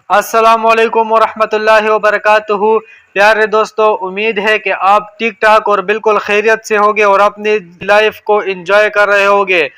अस्सलामुअलैकुम वरहमतुल्लाहि वबरकातुहू। प्यारे दोस्तों, उम्मीद है कि आप ठीक ठाक और बिल्कुल खैरियत से होंगे और अपनी लाइफ को एंजॉय कर रहे होंगे।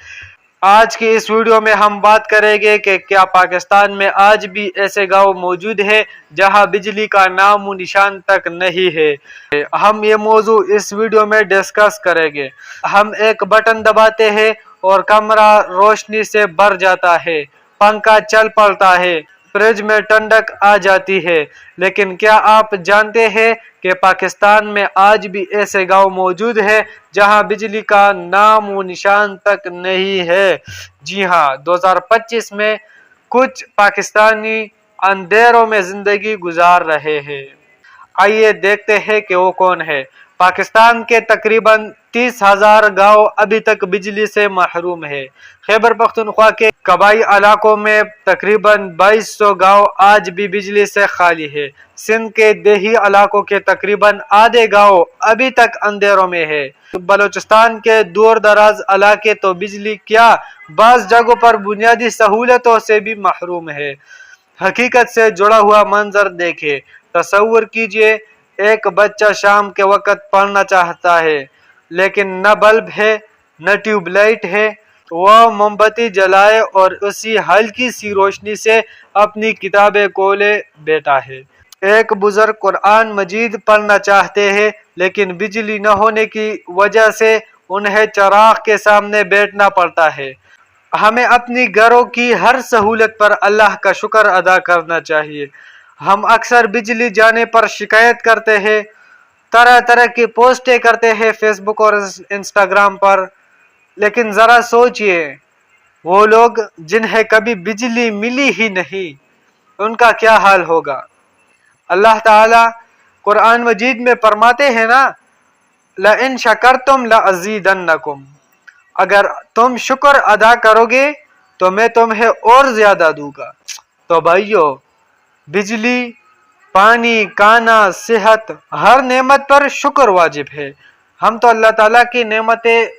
आज की इस वीडियो में हम बात करेंगे कि क्या पाकिस्तान में आज भी ऐसे गांव मौजूद है जहां बिजली का नामो निशान तक नहीं है। हम ये मौजू इस वीडियो में डिस्कस करेंगे। हम एक बटन दबाते हैं और कमरा रोशनी से भर जाता है, पंखा चल पड़ता है, फ्रिज में ठंडक आ जाती है। लेकिन क्या आप जानते हैं कि पाकिस्तान में आज भी ऐसे गांव मौजूद है जहां बिजली का नाम व निशान तक नहीं है। जी हाँ, 2025 में कुछ पाकिस्तानी अंधेरों में जिंदगी गुजार रहे हैं। आइए देखते हैं कि वो कौन है। पाकिस्तान के तकरीबन 30,000 गांव अभी तक बिजली से महरूम है। खैबर पख्तूनख्वा के कबाई इलाकों में तकरीबन 2200 गांव आज भी बिजली से खाली है। सिंध के देही इलाकों के तकरीबन आधे गांव अभी तक अंधेरों में है। बलूचिस्तान के दूर दराज इलाके तो बिजली क्या, बाज़ जगहों पर बुनियादी सहूलतों से भी महरूम है। हकीकत से जुड़ा हुआ मंजर देखे। तसव्वुर कीजिए, एक बच्चा शाम के वक्त पढ़ना चाहता है लेकिन न बल्ब है न ट्यूबलाइट है। वह मोमबत्ती जलाए और उसी हल्की सी रोशनी से अपनी किताबें खोले बैठा है। एक बुजुर्ग कुरान मजीद पढ़ना चाहते हैं लेकिन बिजली न होने की वजह से उन्हें चराग के सामने बैठना पड़ता है। हमें अपनी घरों की हर सहूलत पर अल्लाह का शुक्र अदा करना चाहिए। हम अक्सर बिजली जाने पर शिकायत करते हैं, तरह तरह की पोस्टें करते हैं फेसबुक और इंस्टाग्राम पर, लेकिन ज़रा सोचिए वो लोग जिन्हें कभी बिजली मिली ही नहीं, उनका क्या हाल होगा। अल्लाह ताला कुरान मजीद में फरमाते हैं ना, लइन शकरतुम लअज़ीदन्नकुम, अगर तुम शुक्र अदा करोगे तो मैं तुम्हें और ज्यादा दूंगा। तो भाइयों, बिजली, पानी, खाना, सेहत, हर नेमत पर शुक्र वाजिब है। हम तो अल्लाह ताला की नेमतें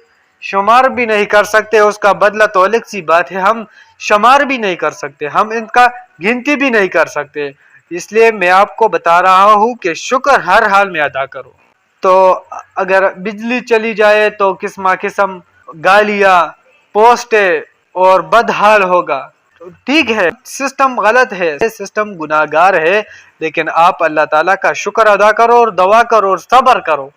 शुमार भी नहीं कर सकते, उसका बदला तो अलग सी बात है, हम शुमार भी नहीं कर सकते, हम इनका गिनती भी नहीं कर सकते। इसलिए मैं आपको बता रहा हूँ कि शुक्र हर हाल में अदा करो। तो अगर बिजली चली जाए तो किस्म किस्म गालियाँ, पोस्टें और बदहाल होगा। ठीक है, सिस्टम गलत है, सिस्टम गुनाहगार है, लेकिन आप अल्लाह ताला का शुक्र अदा करो और दुआ करो और सब्र करो।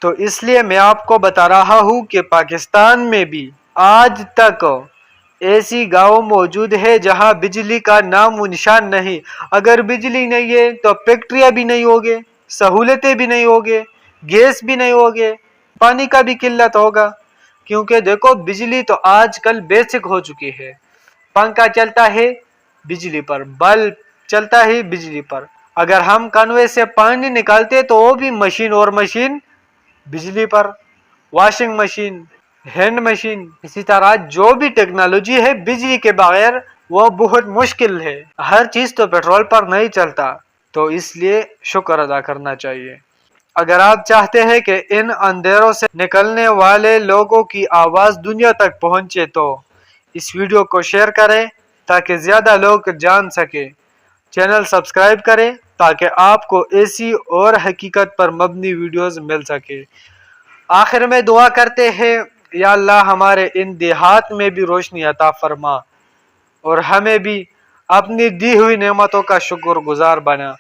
तो इसलिए मैं आपको बता रहा हूँ कि पाकिस्तान में भी आज तक ऐसी गांव मौजूद है जहां बिजली का नाम व निशान नहीं। अगर बिजली नहीं है तो फैक्ट्रियां भी नहीं होगे, सहूलतें भी नहीं होगे, गैस भी नहीं होगे, पानी का भी किल्लत होगा। क्योंकि देखो, बिजली तो आजकल बेसिक हो चुकी है। पंखा चलता है बिजली पर, बल्ब चलता है बिजली पर। अगर हम कनवे से पानी निकालते तो वो भी मशीन और मशीन बिजली पर। वॉशिंग मशीन, हैंड मशीन, इसी तरह जो भी टेक्नोलॉजी है बिजली के बगैर वो बहुत मुश्किल है। हर चीज तो पेट्रोल पर नहीं चलता, तो इसलिए शुक्र अदा करना चाहिए। अगर आप चाहते हैं कि इन अंधेरों से निकलने वाले लोगों की आवाज दुनिया तक पहुंचे तो इस वीडियो को शेयर करें ताकि ज्यादा लोग जान सके। चैनल सब्सक्राइब करें ताकि आपको ऐसी और हकीकत पर मबनी वीडियोस मिल सके। आखिर में दुआ करते हैं, या अल्लाह हमारे इन देहात में भी रोशनी अता फरमा और हमें भी अपनी दी हुई नेमतों का शुक्रगुजार बना।